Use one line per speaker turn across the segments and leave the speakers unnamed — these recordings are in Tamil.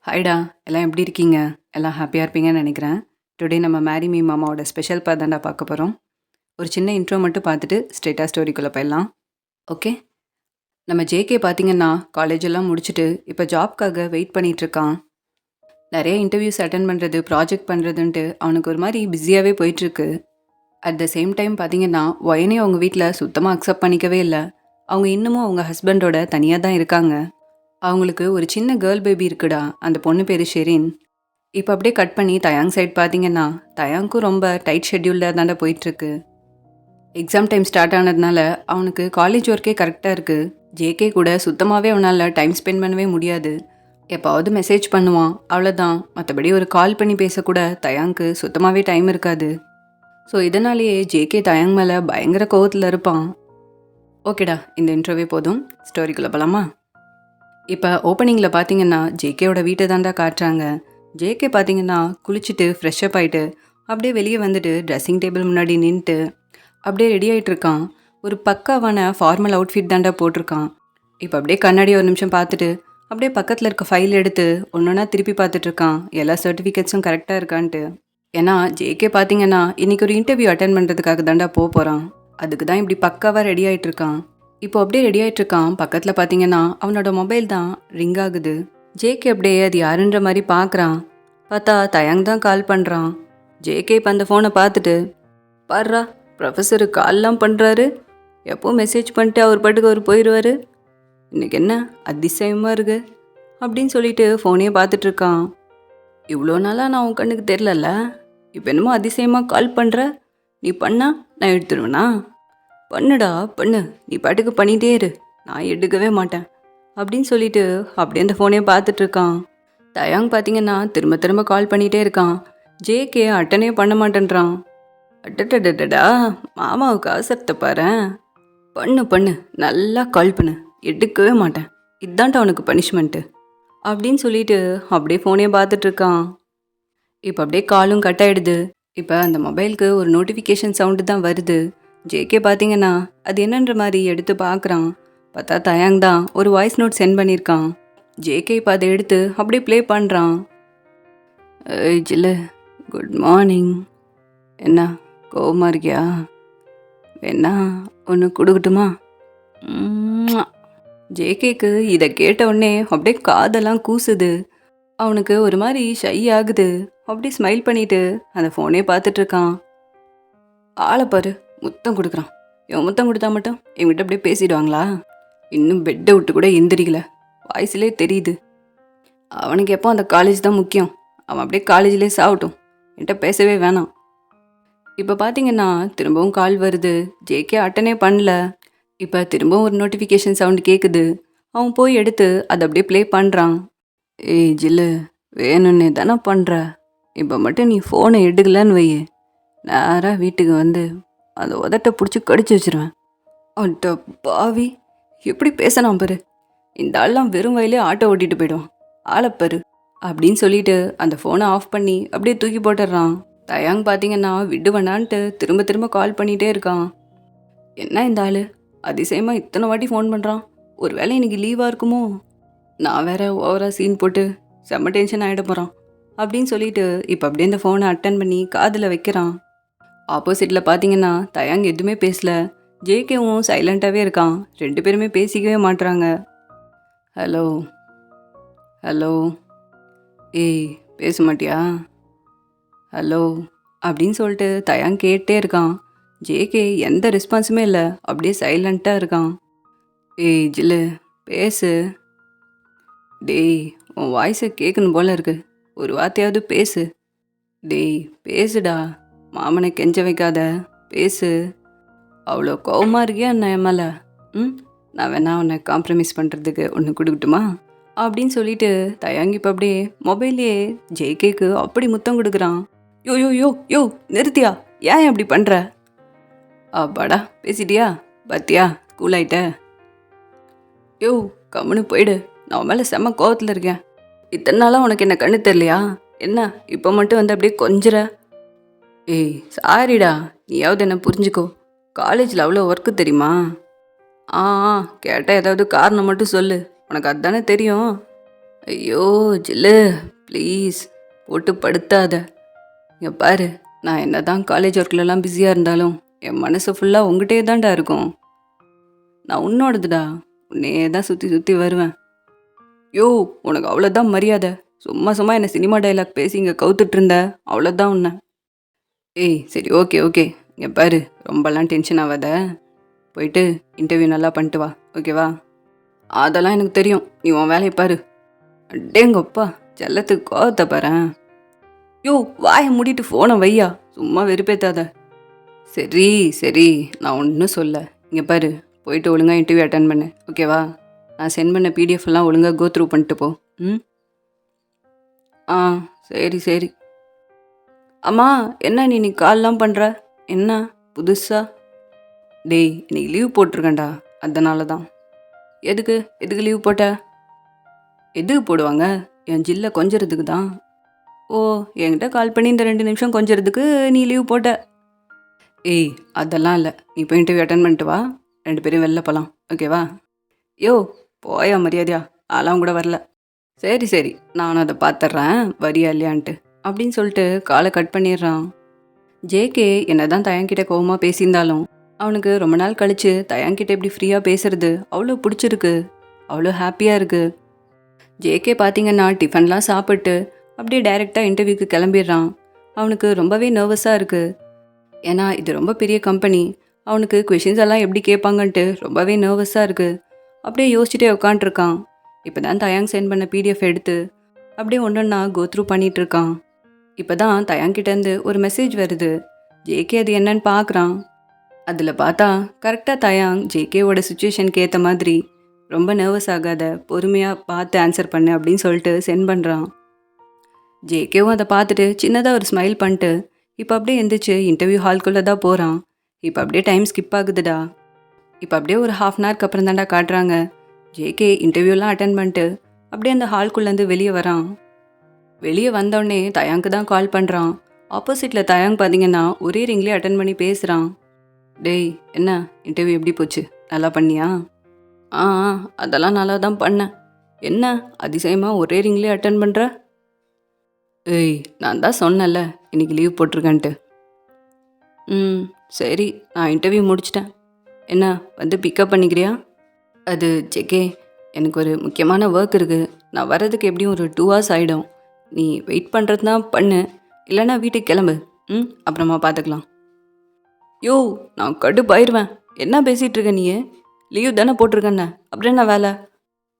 ஹாய்டா. எல்லாம் எப்படி இருக்கீங்க? எல்லாம் ஹாப்பியாக இருப்பீங்கன்னு நினைக்கிறேன். டுடே நம்ம மேரி மீ மாமாவோட ஸ்பெஷல் பார்ட் தான்டா பார்க்க போகிறோம். ஒரு சின்ன இன்ட்ரோ மட்டும் பார்த்துட்டு ஸ்ட்ரெயிட்டாக ஸ்டோரிக்குள்ளே போயிடலாம். ஓகே. நம்ம ஜேகே பார்த்தீங்கன்னா காலேஜ் எல்லாம் முடிச்சுட்டு இப்போ ஜாப்க்காக வெயிட் பண்ணிட்டு இருக்கான். நிறைய இன்டர்வியூஸ் அட்டன் பண்ணுறது, ப்ராஜெக்ட் பண்ணுறதுன்ட்டு அவனுக்கு ஒரு மாதிரி பிஸியாகவே போயிட்டுருக்கு. அட் த சேம் டைம் பார்த்தீங்கன்னா ஒயனே அவங்க வீட்டில் சுத்தமாக அக்செப்ட் பண்ணிக்கவே இல்லை. அவங்க இன்னமும் அவங்க ஹஸ்பண்டோட தனியாக தான் இருக்காங்க. அவங்களுக்கு ஒரு சின்ன கேர்ள் பேபி இருக்குடா. அந்த பொண்ணு பேர் ஷெரின். இப்போ அப்படியே கட் பண்ணி தயாங் சைட் பார்த்தீங்கன்னா தயாங்க்கும் ரொம்ப டைட் ஷெட்யூல்டாக தாண்டா போயிட்டுருக்கு. எக்ஸாம் டைம் ஸ்டார்ட் ஆனதுனால அவனுக்கு காலேஜ் ஒர்க்கே கரெக்டாக இருக்குது. ஜேகே கூட சுத்தமாகவே அவனால் டைம் ஸ்பெண்ட் பண்ணவே முடியாது. எப்போவாவது மெசேஜ் பண்ணுவான், அவ்வளோதான். மற்றபடி ஒரு கால் பண்ணி பேசக்கூட தயாங்க்கு சுத்தமாகவே டைம் இருக்காது. ஸோ இதனாலேயே ஜேகே தயாங் மேலே பயங்கர கோவத்தில் இருப்பான். ஓகேடா, இந்த இன்ட்ரோவே போதும். ஸ்டோரிக்குள்ளே போகலாமா? இப்போ ஓப்பனிங்கில் பார்த்தீங்கன்னா ஜேகேவோட வீட்டை தாண்டா காட்டுறாங்க. ஜேகே பார்த்தீங்கன்னா குளிச்சுட்டு ஃப்ரெஷ்அப் ஆகிட்டு அப்படியே வெளியே வந்துட்டு ட்ரெஸ்ஸிங் டேபிள் முன்னாடி நின்றுட்டு அப்படியே ரெடி ஆகிட்டு இருக்கான். ஒரு பக்காவான ஃபார்மல் அவுட்ஃபிட் தாண்டா போட்டிருக்கான். இப்போ அப்படியே கண்ணாடி ஒரு நிமிஷம் பார்த்துட்டு அப்படியே பக்கத்தில் இருக்க ஃபைல் எடுத்து ஒன்றா திருப்பி பார்த்துட்ருக்கான், எல்லா சர்டிஃபிகேட்ஸும் கரெக்டாக இருக்கான்ட்டு. ஏன்னா ஜேகே பார்த்தீங்கன்னா இன்றைக்கி ஒரு இன்டர்வியூ அட்டன் பண்ணுறதுக்காக தாண்டா போகிறான். அதுக்கு தான் இப்படி பக்காவாக ரெடி ஆகிட்டு இருக்கான். இப்போ அப்படியே ரெடி ஆகிட்டு இருக்கான். பக்கத்தில் பார்த்தீங்கன்னா அவனோட மொபைல் தான் ரிங் ஆகுது. ஜேகே அப்படியே அது யாருன்ற மாதிரி பார்க்குறான். பார்த்தா தயாங் தான் கால் பண்ணுறான். ஜேகே இப்போ அந்த ஃபோனை பார்த்துட்டு, பாருடா ப்ரொஃபஸரு கால்லாம் பண்ணுறாரு, எப்போ மெசேஜ் பண்ணிட்டு அவர் பாட்டுக்கு அவர் போயிடுவார், இன்றைக்கி என்ன அதிசயமாக இருக்கு அப்படின்னு சொல்லிட்டு ஃபோனையே பார்த்துட்ருக்கான். இவ்வளோ நாளாக நான் உன் கண்ணுக்கு தெரிலல்ல, இப்போ என்னமோ அதிசயமாக கால் பண்ணுற, நீ பண்ணா நான் எடுத்துடுவேனா? பண்ணுடா பண்ணு, நீ பாட்டுக்கு பண்ணிகிட்டே இரு, நான் எடுக்கவே மாட்டேன் அப்படின்னு சொல்லிட்டு அப்படியே அந்த ஃபோனையே பார்த்துட்ருக்கான். தயாங் பார்த்தீங்கன்னா திரும்ப திரும்ப கால் பண்ணிகிட்டே இருக்கான். ஜேகே அட்டனே பண்ண மாட்டேன்றான். அட்டடடடா, மாமாவுக்கு அவசரத்தை பாரு. பண்ணு பண்ணு, நல்லா கால் பண்ணு, எடுக்கவே மாட்டேன், இதான்ட்டு அவனுக்கு பனிஷ்மெண்ட்டு அப்படின்னு சொல்லிட்டு அப்படியே ஃபோனே பார்த்துட்ருக்கான். இப்போ அப்படியே காலும் கட் ஆகிடுது. இப்போ அந்த மொபைலுக்கு ஒரு நோட்டிஃபிகேஷன் சவுண்டு தான் வருது. ஜேகே பார்த்தீங்கன்னா அது என்னன்ற மாதிரி எடுத்து பார்க்குறான். பார்த்தா தயாங் தான் ஒரு வாய்ஸ் நோட் சென்ட் பண்ணியிருக்கான். ஜேகே இப்போ அதை எடுத்து அப்படியே ப்ளே பண்ணுறான். ஏய் ஜில்லு, குட் மார்னிங். என்ன கோவமாக இருக்கியா? வேணா ஒன்று கொடுக்கட்டுமா? ஜேகேக்கு இதை கேட்ட உடனே அப்படியே காதெல்லாம் கூசுது. அவனுக்கு ஒரு மாதிரி ஷை ஆகுது. அப்படியே ஸ்மைல் பண்ணிட்டு அந்த ஃபோனே பார்த்துட்ருக்கான். ஆளை பாரு, முத்தம் கொடுக்குறான். இவன் முத்தம் கொடுத்தா மட்டும் இவங்ககிட்ட அப்படியே பேசிடுவாங்களா? இன்னும் பெட்டை விட்டு கூட எந்திரிக்கல, வாய்ஸ்லே தெரியுது. அவனுக்கு எப்போ அந்த காலேஜ் தான் முக்கியம். அவன் அப்படியே காலேஜ்லேயே சாகட்டும், என்கிட்ட பேசவே வேணாம். இப்போ பார்த்தீங்கன்னா திரும்பவும் கால் வருது. ஜேகே அட்டனே பண்ணல. இப்போ திரும்பவும் ஒரு நோட்டிஃபிகேஷன் சவுண்டு கேட்குது. அவன் போய் எடுத்து அதை அப்படியே ப்ளே பண்ணுறான். ஏய் ஜில்லு, வேணும்னே தானே பண்ணுற, இப்போ மட்டும் நீ ஃபோனை எடுக்கலன்னு வை, நேராக வீட்டுக்கு வந்து அந்த உதட்டை பிடிச்சி கடிச்சு வச்சிருவேன். அட்ட பாவி, எப்படி பேசலாம் பாரு. இந்த ஆள்லாம் வெறும் வயலே ஆட்டோ ஓட்டிட்டு போயிடுவான், ஆளப்பாரு அப்படின்னு சொல்லிட்டு அந்த ஃபோனை ஆஃப் பண்ணி அப்படியே தூக்கி போட்டுடுறான். தயாங் பார்த்தீங்கன்னா விடுவேனான்ட்டு திரும்ப திரும்ப கால் பண்ணிகிட்டே இருக்கான். என்ன இந்த ஆள் அதிசயமாக இத்தனை வாட்டி ஃபோன் பண்ணுறான், ஒரு வேளை இன்னைக்கு லீவாக இருக்குமோ? நான் வேற ஓவராக சீன் போட்டு செம்ம டென்ஷன் ஆகிட போகிறான் அப்படின்னு சொல்லிட்டு இப்போ அப்படியே இந்த ஃபோனை அட்டன் பண்ணி காதில் வைக்கிறான். ஆப்போசிட்டில் பார்த்தீங்கன்னா தயாங் எதுவுமே பேசல. ஜேகேவும் சைலண்ட்டாகவே இருக்கான். ரெண்டு பேருமே பேசிக்கவே மாட்டுறாங்க. ஹலோ ஹலோ, ஏய் பேச மாட்டியா? ஹலோ அப்படின்னு சொல்லிட்டு தயாங் கேட்டே இருக்கான். ஜேகே எந்த ரெஸ்பான்ஸுமே இல்லை, அப்படியே சைலண்ட்டாக இருக்கான். ஏய் ஜில்லு பேசு. டேய், உன் வாய்ஸை கேட்கணும் போல இருக்கு, ஒரு வார்த்தையாவது பேசு. டேய் பேசுடா, மாமனை கெஞ்ச வைக்காத, பேசு. அவ்வளோ கோவமாக இருக்கியா என்ன என் மேலே? நான் வேணா உன்னை காம்ப்ரமைஸ் பண்ணுறதுக்கு ஒன்று கொடுக்கட்டுமா அப்படின்னு சொல்லிட்டு தயாங்கி இப்போ அப்படியே மொபைல்லையே ஜேகேக்கு அப்படி முத்தம் கொடுக்குறான். யோ யோ யோ யோ நிறுத்தியா, ஏன் அப்படி பண்ணுற? அப்பாடா பேசிட்டியா, பத்தியா கூல் ஆயிட்ட? யோ கம்முன்னு போயிடு, நான் உன் மேலே செம்ம கோவத்தில் இருக்கேன். இத்தனை நாளாக உனக்கு என்ன கண்ணு தெரியலையா? என்ன இப்போ மட்டும் வந்து அப்படியே கொஞ்சிற? ஏய் சாரிடா, நீயாவது என்ன புரிஞ்சுக்கோ, காலேஜில் அவ்வளோ ஒர்க்கு தெரியுமா? ஆ கேட்டால் ஏதாவது காரணம் மட்டும் சொல்லு, உனக்கு அதுதானே தெரியும். ஐயோ! ஜில்லு ப்ளீஸ் போட்டு படுத்தாத. இங்க பாரு, நான் என்னதான் காலேஜ் ஒர்க்லலாம் பிஸியா இருந்தாலும், என் மனசு ஃபுல்லா உன்கிட்டயே தான்டா இருக்கும். நான் உன்னோடதுடா. உன்னையே தான் சுத்தி சுத்தி வருவேன். யோவ்! உனக்கு அவ்வளோதான் மரியாதை. சும்மா சும்மா என்ன சினிமா டயலாக் பேசி இங்க கவுத்துட்டு இருந்த. அவ்வளோதான் உன்ன. ஏய் சரி ஓகே, ஓகே. இங்க பாரு, ரொம்பலாம் டென்ஷன் ஆவாத. போயிட்டு இன்டர்வியூ நல்லா பண்ணிட்டு வா. ஓகேவா? அதெல்லாம் எனக்கு தெரியும். நீ உன் வேலைய பாரு. அடேங்கப்பா! செல்லத்துக்கு கோவத்த பாரேன். யோவ்! வாய மூடிட்டு ஃபோன வையா. சும்மா வெறுப்பேத்தாத. சரி, சரி. நான் ஒன்னும் சொல்ல. இங்க பாரு, போயிட்டு ஒழுங்கா இன்டர்வியூ அட்டெண்ட் பண்ணு. ஓகேவா? நான் சென்ட் பண்ண பிடிஎஃப் எல்லாம் ஒழுங்கா கோ த்ரூ பண்ணிட்டு போ. ம். ஆ சரி, சரி. அம்மா என்ன நீ இன்னைக்கு கால்லாம் பண்ற? என்ன புதுசா? டேய் இன்னைக்கு லீவ் போட்டிருக்கேன்டா. அதனால தான். எதுக்கு? எதுக்கு லீவ் போட்ட? எதுக்கு போடுவாங்க? என் ஜில்ல கொஞ்சறதுக்கு தான். ஓ! என்கிட்ட கால் பண்ணி இந்த 2 நிமிஷம் கொஞ்சறதுக்கு நீ லீவ் போட்ட. ஏய் அதெல்லாம் இல்ல. நீ போய் இன்டர்வியூ அட்டெண்ட் பண்ணிட்டு வா. 2 பேரும் வெளில போலாம். ஓகேவா? யோவ்! போயா மரியாதையா. நான்லாம் கூட வரல. சரி, சரி. நானும் அத பாத்துர்றேன். வரியா இல்லையான்ட்டு. அப்படின்னு சொல்லிட்டு கால கட் பண்ணிடுறான். ஜேகே என்னதான் தயங்கிட்ட கோவமா பேசியிருந்தாலும், அவனுக்கு ரொம்ப நாள் கழிச்சு தயங்கிட்ட இப்படி ஃப்ரீயா பேசுறது அவ்வளோ பிடிச்சிருக்கு. அவ்வளோ ஹாப்பியா இருக்கு. ஜேகே பார்த்தீங்கன்னா டிஃபன்லாம் சாப்பிட்டு அப்படியே டைரெக்டாக இன்டர்வியூக்கு கிளம்பிடுறான். அவனுக்கு ரொம்பவே நர்வஸாக இருக்கு. ஏன்னா இது ரொம்ப பெரிய கம்பெனி. அவனுக்கு கொஷின்ஸ் எல்லாம் எப்படி கேட்பாங்கன்ட்டு ரொம்பவே நர்வஸாக இருக்கு. அப்படியே யோசிச்சுட்டே உட்காண்ட்ருக்கான். இப்போ தான் தயாங் சென்ட் பண்ண பிடிஎஃப் எடுத்து அப்படியே ஒன்றொன்னா கோ த்ரூ பண்ணிட்டு இருக்கான். இப்போ தான் தயாங்கிட்டேருந்து ஒரு மெசேஜ் வருது. ஜேகே அது என்னன்னு பார்க்குறான். அதில் பார்த்தா கரெக்டாக தயாங் ஜேகேவோட சுச்சுவேஷனுக்கு ஏற்ற மாதிரி ரொம்ப நர்வஸ் ஆகாத, பொறுமையாக பார்த்து ஆன்சர் பண்ணு அப்படின்னு சொல்லிட்டு சென்ட் பண்ணுறான். ஜேகேவும் அதை பார்த்துட்டு சின்னதாக ஒரு ஸ்மைல் பண்ணிட்டு இப்போ அப்படியே எந்திரிச்சு இன்டர்வியூ ஹால்குள்ளே தான் போகிறான். இப்போ அப்படியே டைம் ஸ்கிப் ஆகுதுடா. இப்போ அப்படியே ஒரு ஹாஃப் அன் ஹவருக்கு அப்புறம் தான்டா காட்டுறாங்க. ஜேகே இன்டர்வியூலாம் அட்டன் பண்ணிட்டு அப்படியே அந்த ஹால்குள்ளேருந்து வெளியே வரான். வெளியே வந்தோடனே தயாங்க்கு தான் கால் பண்ணுறான். ஆப்போசிட்டில் தயாங் பார்த்தீங்கன்னா ஒரே ரிங்லேயே அட்டன் பண்ணி பேசுகிறான். டேய் என்ன இன்டர்வியூ எப்படி போச்சு? நல்லா பண்ணியா? ஆ ஆ, அதெல்லாம் நல்லா தான் பண்ணேன். என்ன அதிசயமாக ஒரே ரிங்லேயே அட்டன் பண்ணுற? ஏய் நான் தான் சொன்னேன்ல இன்னைக்கு லீவ் போட்டிருக்கேன்ட்டு. ம் சரி, நான் இன்டர்வியூ முடிச்சிட்டேன். என்ன வந்து பிக்கப் பண்ணிக்கிறியா? அது ஜெகே, எனக்கு ஒரு முக்கியமான ஒர்க் இருக்குது. நான் வர்றதுக்கு எப்படியும் ஒரு 2 ஹவர்ஸ் ஆகிடும். நீ வெயிட் பண்ணுறதுனா பண்ணு, இல்லைன்னா வீட்டுக்கு கிளம்பு. ம் அப்புறமா பார்த்துக்கலாம். யோ நான் கடுப்பாயிருவேன். என்ன பேசிகிட்டு இருக்க நீ? லீவ் தானே போட்டிருக்கேன்ன, அப்புறம் என்ன வேலை?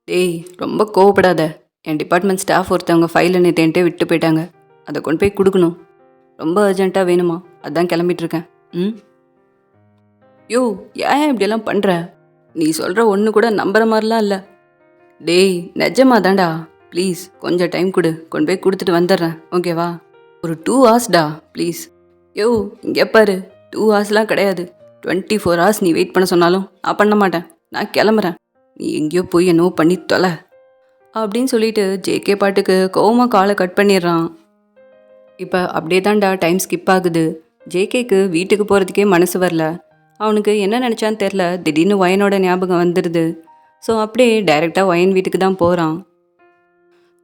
டேய் ரொம்ப கோவப்படாத. என் டிபார்ட்மெண்ட் ஸ்டாஃப் ஒருத்தவங்க ஃபைலை நேற்று என்கிட்ட விட்டு போயிட்டாங்க. அதை கொண்டு போய் கொடுக்கணும். ரொம்ப அர்ஜென்ட்டாக வேணுமா, அதான் கிளம்பிட்டுருக்கேன். ம். யோ ஏன் இப்படியெல்லாம் பண்ணுற? நீ சொல்கிற ஒன்று கூட நம்புற மாதிரிலாம் இல்லை. டேய் நிஜமா தான்டா. ப்ளீஸ் கொஞ்சம் டைம் கொடு, கொண்டு போய் கொடுத்துட்டு வந்துடுறேன். ஓகேவா? ஒரு 2 ஹவர்ஸ்டா ப்ளீஸ். யோ இங்கே பாரு, 2 ஹவர்ஸ்லாம் கிடையாது. 24 ஹவர்ஸ் நீ வெயிட் பண்ண சொன்னாலும் நான் பண்ண மாட்டேன். நான் கிளம்புறேன். நீ எங்கேயோ போய் என்னவோ பண்ணி தொலை அப்படின்னு சொல்லிட்டு ஜேகே பாட்டுக்கு கோவமாக காலை கட் பண்ணிடுறான். இப்போ அப்படியே தான்டா டைம் ஸ்கிப் ஆகுது. ஜேகேக்கு வீட்டுக்கு போகிறதுக்கே மனசு வரல. அவனுக்கு என்ன நினச்சான்னு தெரில, திடீர்னு ஒயனோட ஞாபகம் வந்துடுது. ஸோ அப்படியே டைரெக்டாக ஒயன் வீட்டுக்கு தான் போகிறான்.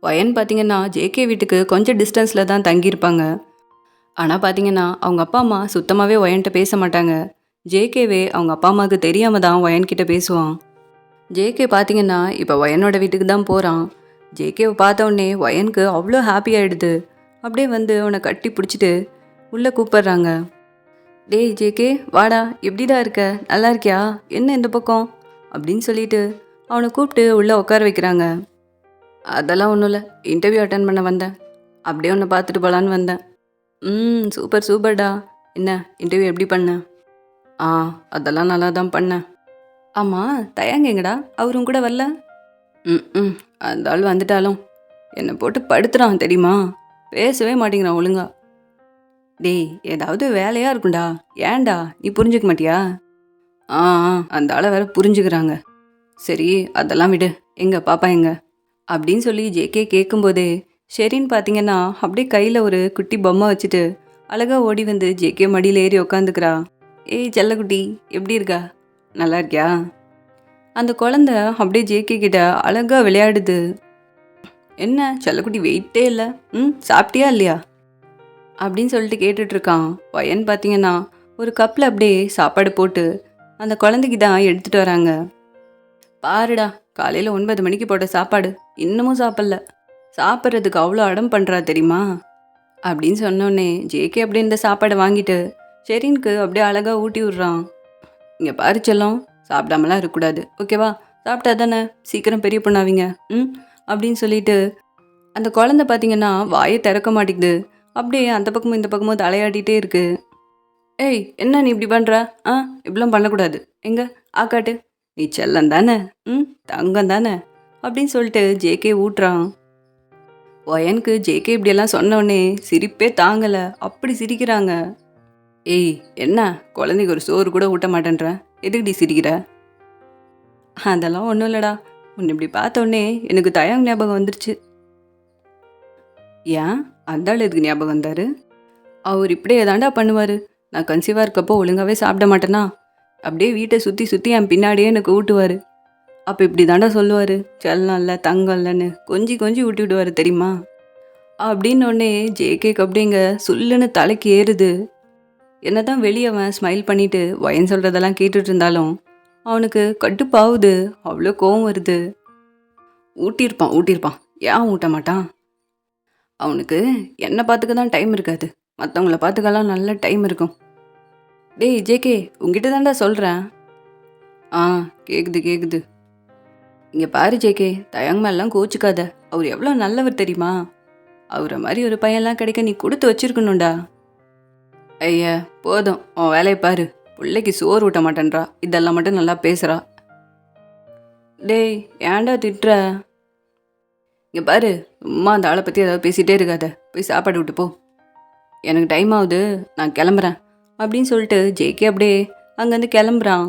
ஒயன் பார்த்தீங்கன்னா ஜேகே வீட்டுக்கு கொஞ்சம் டிஸ்டன்ஸில் தான் தங்கியிருப்பாங்க. ஆனால் பார்த்தீங்கன்னா அவங்க அப்பா அம்மா சுத்தமாகவே ஒயன்கிட்ட பேச மாட்டாங்க. ஜேகேவே அவங்க அப்பா அம்மாவுக்கு தெரியாமல் தான் ஒயன்கிட்ட பேசுவான். ஜேகே பார்த்தீங்கன்னா இப்போ ஒயனோட வீட்டுக்கு தான் போகிறான். ஜேகேவை பார்த்த உடனே ஒயனுக்கு அவ்வளோ ஹாப்பி ஆகிடுது. அப்படியே வந்து அவனை கட்டி பிடிச்சிட்டு உள்ளே கூப்பிட்றாங்க. டேய் ஜேகே வாடா, எப்படிடா இருக்க? நல்லா இருக்கியா? என்ன இந்த பக்கம் அப்படின்னு சொல்லிட்டு அவனை கூப்பிட்டு உள்ளே உட்கார வைக்கிறாங்க. அதெல்லாம் ஒன்றும் இல்லை, இன்டர்வியூ அட்டன் பண்ண வந்தேன். அப்படியே உன்னை பார்த்துட்டு போகலான்னு வந்தேன். ம் சூப்பர் சூப்பர்டா. என்ன இன்டர்வியூ எப்படி பண்ண? ஆ அதெல்லாம் நல்லா தான் பண்ணேன். ஆமாம் தயாங்க எங்கடா? அவரும் கூட வரல? ம் அந்த ஆள் வந்துட்டாலும் என்னை போட்டு படுத்துறான் தெரியுமா? பேசவே மாட்டேங்கிறான் ஒழுங்கா. டேய் ஏதாவது வேலையாக இருக்கும்டா. ஏன்டா நீ புரிஞ்சுக்க மாட்டியா? ஆ அந்த ஆளை வேற புரிஞ்சுக்கிறாங்க. சரி அதெல்லாம் விடு, எங்க பாப்பா எங்க அப்படின்னு சொல்லி ஜேகே கேட்கும்போதே ஷெரின்னு பார்த்தீங்கன்னா அப்படியே கையில் ஒரு குட்டி பொம்மை வச்சுட்டு அழகாக ஓடி வந்து ஜேகே மடியில் ஏறி உக்காந்துக்கிறா. ஏய் செல்லக்குட்டி எப்படி இருக்கா? நல்லா இருக்கியா? அந்த குழந்தை அப்படியே ஜேகே கிட்ட அழகாக விளையாடுது. என்ன செல்லக்குட்டி வெயிட்டே இல்லை, சாப்பிட்டியா இல்லையா அப்படின்னு சொல்லிட்டு கேட்டுட்ருக்கான். பையன் பார்த்தீங்கன்னா ஒரு கப்பில் அப்படியே சாப்பாடு போட்டு அந்த குழந்தைக்கு தான் எடுத்துகிட்டு வராங்க. பாருடா, காலையில் 9 மணிக்கு போட்ட சாப்பாடு இன்னமும் சாப்பிடல, சாப்பிட்றதுக்கு அவ்வளோ அடம் பண்ணுறா தெரியுமா அப்படின்னு சொன்னோடனே ஜேகே அப்படியே இந்த சாப்பாடை வாங்கிட்டு ஷெரீனுக்கு அப்படியே அழகாக ஊட்டி விட்றான். இங்கே பாரு செல்லம், சாப்பிடாமலாம் இருக்கக்கூடாது, ஓகேவா? சாப்பிட்டா தானே சீக்கிரம் பெரிய பொண்ணாவீங்க அப்படின்னு சொல்லிட்டு அந்த குழந்தை பார்த்தீங்கன்னா வாயை திறக்க மாட்டேங்குது. அப்படியே அந்த பக்கமும் இந்த பக்கமும் தலையாட்டிகிட்டே இருக்கு. ஏய், என்ன நீ இப்படி பண்ணுற? இப்படிலாம் பண்ணக்கூடாது. எங்க ஆக்காட்டு, நீ செல்லம் தானே, தங்கம் தானே அப்படின்னு சொல்லிட்டு ஜேகே ஊட்டுறான். ஒயனுக்கு ஜேகே இப்படியெல்லாம் சொன்னோடனே சிரிப்பே தாங்கலை, அப்படி சிரிக்கிறாங்க. ஏய், என்ன குழந்தைக்கு ஒரு சோறு கூட ஊட்ட மாட்டேன்ற, எதுக்குடி சிரிக்கிற? அதெல்லாம் ஒன்றும் இல்லைடா, உன்னை இப்படி பார்த்தோன்னே எனக்கு தயாங் ஞாபகம் வந்துருச்சு. ஏன் அந்த ஆள் எதுக்கு ஞாபகம் வந்தார்? அவர் இப்படியே தாண்டா பண்ணுவார். நான் கன்சீவாக இருக்கப்போ ஒழுங்காகவே சாப்பிட மாட்டேனா, அப்படியே வீட்டை சுற்றி சுற்றி என் பின்னாடியே எனக்கு ஊட்டுவார். அப்போ இப்படி தாண்டா சொல்லுவார், செல்லம் இல்லை தங்கம் இல்லைன்னு கொஞ்சி கொஞ்சி ஊட்டி விடுவார் தெரியுமா அப்படின்னோடனே ஜேகேக்கு அப்படிங்க சுல்லுன்னு தலைக்கு ஏறுது. என்ன தான் வெளியே அவன் ஸ்மைல் பண்ணிவிட்டு ஒயன் சொல்கிறதெல்லாம் கேட்டுட்டு இருந்தாலும் அவனுக்கு கட்டுப்பாவுது, அவ்வளோ கோவம் வருது. ஊட்டியிருப்பான், ஏன் ஊட்ட மாட்டான்? அவனுக்கு என்னை பார்த்துக்க தான் டைம் இருக்காது, மற்றவங்கள பார்த்துக்கலாம் நல்ல டைம் இருக்கும். டேய் ஜேகே, உங்ககிட்ட தான்டா சொல்கிறேன். கேட்குது. இங்கே பாரு ஜேகே, தயங் மேலாம் கோச்சிக்காத, அவர் எவ்வளோ நல்லவர் தெரியுமா? அவரை மாதிரி ஒரு பையன்லாம் கிடைக்க நீ கொடுத்து வச்சிருக்கணும்டா. ஐயா போதும், உன் வேலையை பாரு. பிள்ளைக்கு சோறு ஊட்ட மாட்டேன்றா, இதெல்லாம் மட்டும் நல்லா பேசுகிறா. டேய் ஏன்டா திட்டுற? இங்கே பாரு, சும்மா அந்த ஆளை பற்றி ஏதாவது பேசிகிட்டே இருக்காத, போய் சாப்பாடு விட்டு போ. எனக்கு டைம் ஆகுது, நான் கிளம்புறேன் அப்படின்னு சொல்லிட்டு ஜேகே அப்படியே அங்கேருந்து கிளம்புறான்.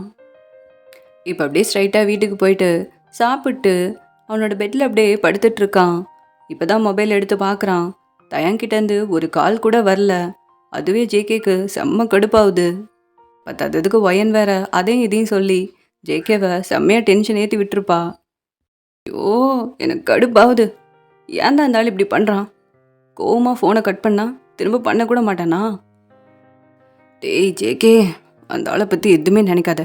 இப்போ அப்படியே ஸ்ட்ரைட்டாக வீட்டுக்கு போயிட்டு சாப்பிட்டு அவனோட பெட்டில் அப்படியே படுத்துட்ருக்கான். இப்போ தான் மொபைல் எடுத்து பார்க்குறான். தயங்கிட்டேருந்து ஒரு கால் கூட வரல. அதுவே ஜேகேக்கு செம்ம கடுப்பாகுது. பத்தாததுக்கு ஒயன் வேற அதையும் இதையும் சொல்லி ஜேகேவை செம்மையாக டென்ஷன் ஏற்றி விட்டுருப்பா. ஐயோ, எனக்கு கடுப்பாகுது. ஏன் தான் இருந்தாலும் இப்படி பண்ணுறான்? கோவமாக ஃபோனை கட் பண்ணா திரும்ப பண்ணக்கூட மாட்டானா? டேய் ஜேகே, அந்த ஆளை பற்றி எதுவுமே நினைக்காத,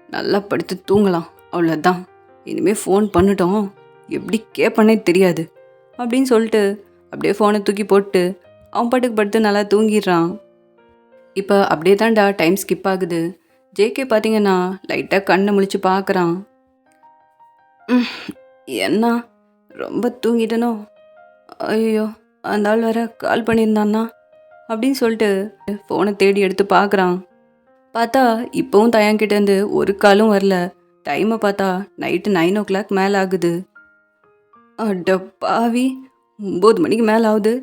நல்லா படுத்து தூங்கலாம், அவ்வளோதான். இனிமேல் ஃபோன் பண்ணிட்டோம் எப்படி கேட்பனே தெரியாது அப்படின்னு சொல்லிட்டு அப்படியே ஃபோனை தூக்கி போட்டு அவன் பாட்டுக்கு படுத்து நல்லா தூங்கிடுறான். இப்போ அப்படியே தான்டா டைம் ஸ்கிப் ஆகுது. ஜேகே பார்த்தீங்கன்னா லைட்டாக கண்ணை முழிச்சு பார்க்குறான். என்ன ரொம்ப தூங்கிட்டனோ? ஐயோ, அந்த ஆள் வேற கால் பண்ணியிருந்தான்னா அப்படின்னு சொல்லிட்டு ஃபோனை தேடி எடுத்து பார்க்குறான். பார்த்தா இப்போவும் தயங்கிட்டேருந்து ஒரு காலும் வரல. டைமை பார்த்தா நைட்டு 9 o'clock மேலே ஆகுது. அட பாவி, 9 மணிக்கு மேலே ஆகுது.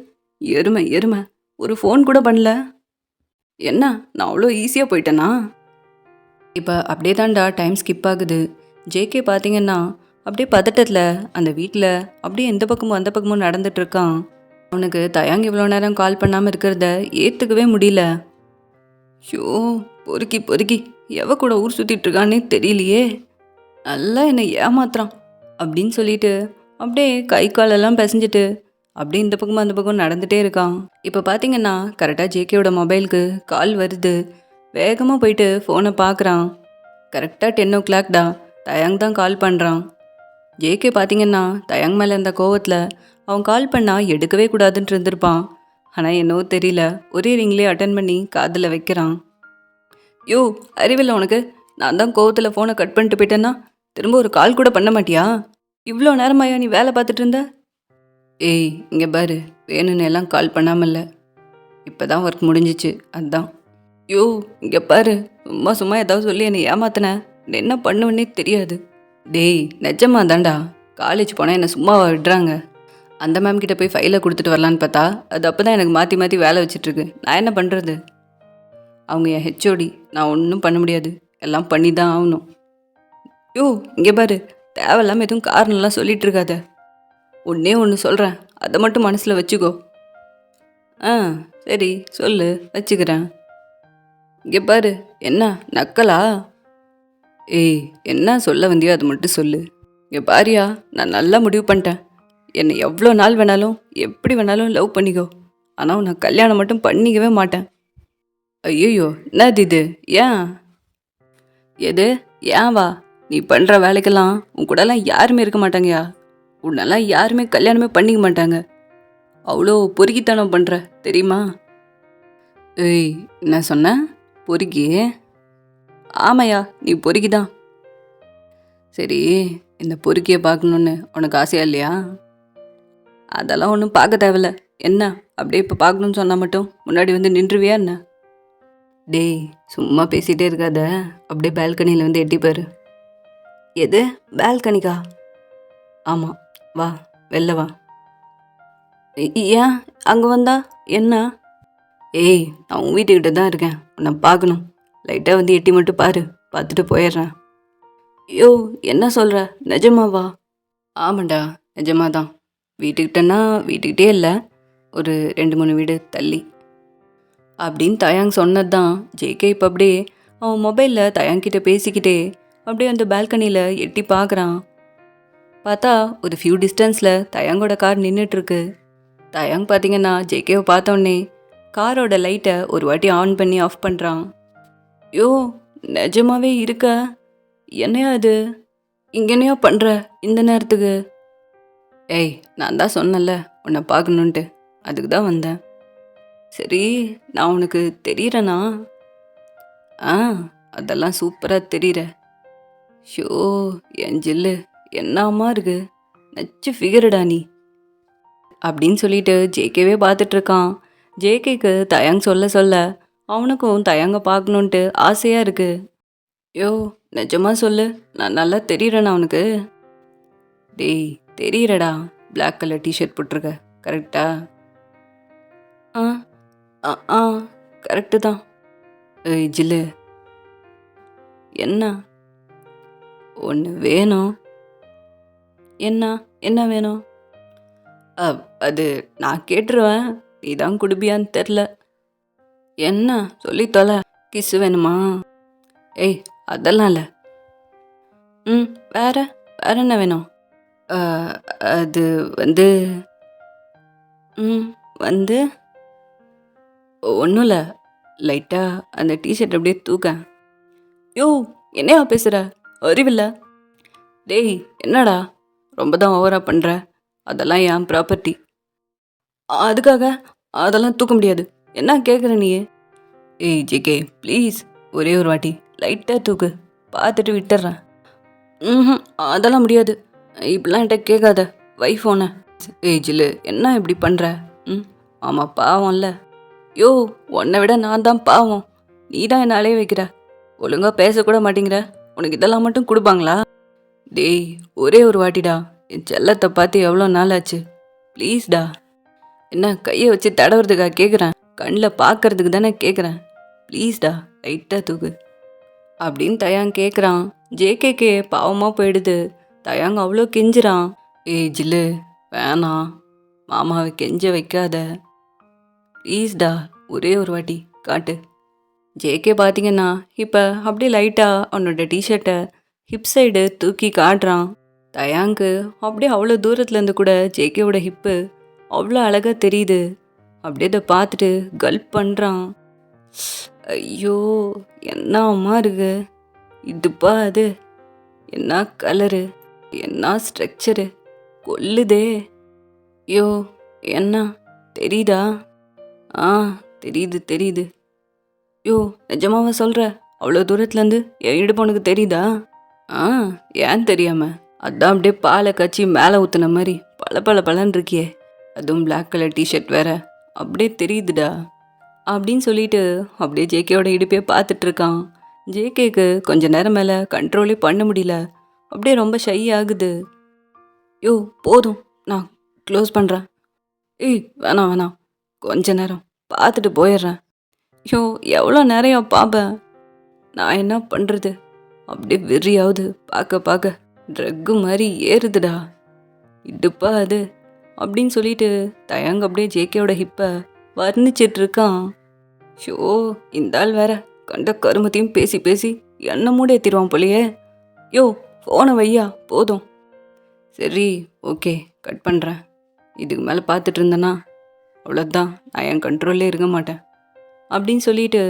எருமை ஒரு ஃபோன் கூட பண்ணல. என்ன நான் அவ்வளோ ஈஸியாக போயிட்டேனா? இப்போ அப்படியே தான்டா டைம் ஸ்கிப் ஆகுது. ஜேகே பார்த்தீங்கன்னா அப்படியே பதட்டத்தில் அந்த வீட்டில் அப்படியே எந்த பக்கமும் அந்த பக்கமும் நடந்துட்டுருக்கான். அவனுக்கு தயாங் இவ்வளோ நேரம் கால் பண்ணாமல் இருக்கிறத ஏற்றுக்கவே முடியல. ஷோ, பொறுக்கி எவ கூட ஊர் சுற்றிட்டு இருக்கானே தெரியலையே, நல்லா என்னை ஏமாத்துறான் அப்படின்னு சொல்லிட்டு அப்படியே கை காலெல்லாம் பிசைஞ்சிட்டு அப்படியே இந்த பக்கமும் அந்த பக்கம் நடந்துகிட்டே இருக்கான். இப்போ பார்த்தீங்கன்னா கரெக்டாக ஜேகேயோட மொபைலுக்கு கால் வருது. வேகமாக போயிட்டு ஃபோனை பார்க்குறான். கரெக்டாக 10 o'clock தான். தயாங் தான் கால் பண்ணுறான். ஜேகே பார்த்தீங்கன்னா தயாங் மேலே இருந்த கோவத்தில் அவன் கால் பண்ணால் எடுக்கவே கூடாதுன்ட்டு இருந்திருப்பான். ஆனால் என்னவோ தெரியல, ஒரே ரிங்லேயே அட்டன் பண்ணி காதில் வைக்கிறான். யோ, அறிவில்லை உனக்கு? நான் தான் கோவத்தில் ஃபோனை கட் பண்ணிட்டு போயிட்டேன்னா திரும்ப ஒரு கால் கூட பண்ண மாட்டியா? இவ்வளோ நேரமாயா நீ வேலை பார்த்துட்டு இருந்த? ஏய் இங்கே பாரு, வேணும்னு எல்லாம் கால் பண்ணாமல்ல, இப்போ தான் ஒர்க் முடிஞ்சிச்சு, அதுதான். யோ இங்கே பாரு, சும்மா ஏதாவது சொல்லி என்னை ஏமாத்தின, என்ன பண்ணுவேன்னே தெரியாது. டேய் நிஜமா தாண்டா, காலேஜ் போனால் என்னை சும்மாவா விடுறாங்க? அந்த மேம் கிட்ட போய் ஃபைலை கொடுத்துட்டு வரலான்னு பார்த்தா அது அப்போ தான் எனக்கு மாற்றி மாற்றி வேலை வச்சிட்ருக்கு. நான் என்ன பண்ணுறது? அவங்க என் ஹெச்ஓடி, நான் ஒன்றும் பண்ண முடியாது, எல்லாம் பண்ணி தான் ஆகணும். யோ இங்கே பாரு, தேவையில்லாமல் எதுவும் காரணம்லாம் சொல்லிட்டு இருக்காத. ஒன்றே ஒன்று சொல்கிறேன், அதை மட்டும் மனசில் வச்சுக்கோ. சரி சொல்லு, வச்சுக்கிறேன். இங்கே பாரு, என்ன நக்கலா? ஏய் என்ன சொல்ல வந்தியோ அதை மட்டும் சொல்லு. இங்கே பாரியா, நான் நல்லா முடிவு பண்ணிட்டேன். என்னை எவ்வளோ நாள் வேணாலும் எப்படி வேணாலும் லவ் பண்ணிக்கோ. ஆனால் உன்னை கல்யாணம் மட்டும் பண்ணிக்கவே மாட்டேன். ஐயோ, என்னது இது? ஏன்? எது? ஏன் வா? நீ பண்ணுற வேலைக்கெல்லாம் உன் கூடலாம் யாருமே இருக்க மாட்டாங்கயா. உன்னெல்லாம் யாருமே கல்யாணமே பண்ணிக்க மாட்டாங்க. அவ்வளோ பொறுக்கித்தனம் பண்ணுற தெரியுமா? ஏய், என்ன சொன்ன? பொறுக்கி? ஆமாயா, நீ பொறுக்கி தான். சரி, இந்த பொறுக்கியை பார்க்கணுன்னு உனக்கு ஆசையா இல்லையா? அதெல்லாம் ஒன்றும் பார்க்க தேவையில்ல. என்ன அப்படியே இப்போ பார்க்கணுன்னு சொன்னால் மட்டும் முன்னாடி வந்து நின்றுவியா என்ன? டேய், சும்மா பேசிகிட்டே இருக்காத. அப்படியே பால்கனியில் வந்து எட்டி பாரு. எது? பால்கனிக்கா? ஆமாம், வா, வெளில வா. ஏன் அங்கே வந்தா என்ன? ஏய், நான் உன் வீட்டுக்கிட்ட தான் இருக்கேன். உன்னை பார்க்கணும். லைட்டாக வந்து எட்டி மட்டும் பாரு, பார்த்துட்டு போயிடுறேன். ஐயோ, என்ன சொல்கிற? நிஜமாவா? ஆமாண்டா, நிஜமா தான். வீட்டுக்கிட்டன்னா வீட்டுக்கிட்டே இல்லை, ஒரு 2-3 வீடு தள்ளி அப்படின்னு தயாங் சொன்னது தான். ஜேகே இப்போ அப்படியே அவன் மொபைலில் தயாங்கிட்ட பேசிக்கிட்டே அப்படியே அந்த பால்கனியில் எட்டி பார்க்குறான். பார்த்தா ஒரு ஃபியூ டிஸ்டன்ஸில் தயாங்கோட கார் நின்றுட்டுருக்கு. தயாங் பார்த்தீங்கன்னா ஜேகேவை பார்த்தோன்னே காரோட லைட்டை ஒரு வாட்டி ஆன் பண்ணி ஆஃப் பண்ணுறான். யோ, நிஜமாவே இருக்க? என்னையா அது? இங்கே என்னையா பண்ணுற இந்த நேரத்துக்கு? ஏய், நான் தான் சொன்னல உன்னை பார்க்கணுன்ட்டு, அதுக்கு தான் வந்தேன். சரி, நான் உனக்கு தெரியுறேனா? ஆ, அதெல்லாம் சூப்பராக தெரியுற. ஷோ, என் ஜில்லு என்னம்மா இருக்கு, நச்சு ஃபிகருடா நீ அப்படின்னு சொல்லிட்டு ஜேகேவே பார்த்துட்ருக்கான். ஜேகேக்கு தயாங் சொல்ல சொல்ல அவனுக்கும் தயாங்க பார்க்கணுன்ட்டு ஆசையாக இருக்கு. யோ, நிஜமா சொல்லு, நான் நல்லா தெரியுறேண்ணா அவனுக்கு? டேய், தெரியுறடா. பிளாக் கலர் டிஷர்ட் போட்டிருக்க, கரெக்டா? ஆ ஆ ஆ கரெக்டு தான். ஏய் ஜில்லு, என்ன? ஒன்று வேணும். என்ன? என்ன வேணும்? அது நான் கேட்டுருவேன், நீ தான் குடுப்பியான்னு தெரில. என்ன சொல்லி தொலை. கிஸ்ஸு வேணுமா? ஏய், அதெல்லாம் இல்லை. ம், வேற வேற என்ன வேணும்? அது வந்து வந்து ஒன்றும் இல்லை, லைட்டாக அந்த டிஷர்ட் அப்படியே தூக்க. யோ, என்னையா பேசுகிற? அறிவில்ல? டேய், என்னடா ரொம்ப தான் ஓவராக பண்ணுற. அதெல்லாம் என் ப்ராப்பர்ட்டி, அதுக்காக அதெல்லாம் தூக்க முடியாது. என்ன கேட்குற நீ? ஏய் ஜேகே, ப்ளீஸ் ஒரே ஒரு வாட்டி லைட்டாக தூக்கு, பார்த்துட்டு விட்டுறேன். ம், அதெல்லாம் முடியாது. இப்படிலாம் என்கிட்ட கேட்காத, வைஃபோனை. ஏய் ஜில்லு, என்ன இப்படி பண்ணுற? ஆமாம், பாவம்ல. யோ, உன்னை விட நான் தான் பாவம். நீ தான் என்ன அலைய வைக்கிற. ஒழுங்காக பேசக்கூட மாட்டேங்கிற. உனக்கு இதெல்லாம் மட்டும் கொடுப்பாங்களா? டேய், ஒரே ஒரு வாட்டிடா. என் செல்லத்தை பார்த்து எவ்வளோ நாள் ஆச்சு. ப்ளீஸ்டா. என்ன கையை வச்சு தடவுறதுக்காக கேட்குறேன்? கண்ணில் பார்க்கறதுக்கு தானே கேட்குறேன். ப்ளீஸ்டா, லைட்டாக தூக்கு அப்படின்னு தயாங் கேட்குறான். ஜேகேக்கே பாவமாக போயிடுது. தயாங் அவ்வளோ கெஞ்சுறான். ஏய் ஜில்லு, வேணாம், மாமாவை கெஞ்ச வைக்காத, ப்ளீஸ்டா, ஒரே ஒரு வாட்டி காட்டு. ஜேகே பார்த்தீங்கன்னா இப்போ அப்படியே லைட்டாக அவனோட டிஷர்ட்டை ஹிப் சைடு தூக்கி காட்டுறான். தயாங்கு அப்படியே அவ்வளோ தூரத்துலேருந்து கூட ஜேகேவோட ஹிப்பு அவ்வளோ அழகாக தெரியுது. அப்படியே இதை பார்த்துட்டு கல்ப் பண்ணுறான். ஐயோ, என்ன அம்மா இருக்கு இதுப்பா அது. என்ன கலரு, என்ன ஸ்ட்ரக்சரு, கொல்லுதே. ஐயோ, என்ன தெரியுதா? ஆ, தெரியுது தெரியுது. யோ, நிஜமாவா சொல்கிற? அவ்வளோ தூரத்துலேருந்து என் இடுப்பு உனக்கு தெரியுதா? ஆ, ஏன் தெரியாம? அதான் அப்படியே பாலை காய்ச்சி மேலே ஊற்றுன மாதிரி பல பல பலன்னு இருக்கியே. அதுவும் பிளாக் கலர் டிஷர்ட் வேற, அப்படியே தெரியுதுடா அப்படின்னு சொல்லிட்டு அப்படியே ஜேகேயோட இடுப்பே பார்த்துட்டு இருக்கான். ஜேகேக்கு கொஞ்ச நேரம் மேலே கண்ட்ரோலே பண்ண முடியல. அப்படியே ரொம்ப ஷை ஆகுது. யோ, போதும், நான் க்ளோஸ் பண்ணுறேன். ஏய், வேணாம் வேணாம், கொஞ்ச நேரம் பார்த்துட்டு போயிடுறேன். யோ, எவ்வளோ நேரம் பார்ப்பேன்? நான் என்ன பண்ணுறது? அப்படியே வெறியாவது பார்க்க பார்க்க ட்ரக்கு மாதிரி ஏறுதுடா இடுப்பா அது அப்படின்னு சொல்லிட்டு தயங்க அப்படியே ஜேகேயோட ஹிப்பை வர்ணிச்சிட்ருக்கான். ஷோ, இந்த ஆள் வேற கண்ட கருமத்தையும் பேசி பேசி என்ன மூட ஏற்றிடுவான் போலையே. யோ, ஃபோனை வையா, போதும். சரி, ஓகே, கட் பண்ணுறேன். இதுக்கு மேலே பார்த்துட்டு இருந்தேன்னா அவ்வளோதான், நான் என் கண்ட்ரோல்லே இருக்க மாட்டேன் அப்படின்னு சொல்லிட்டு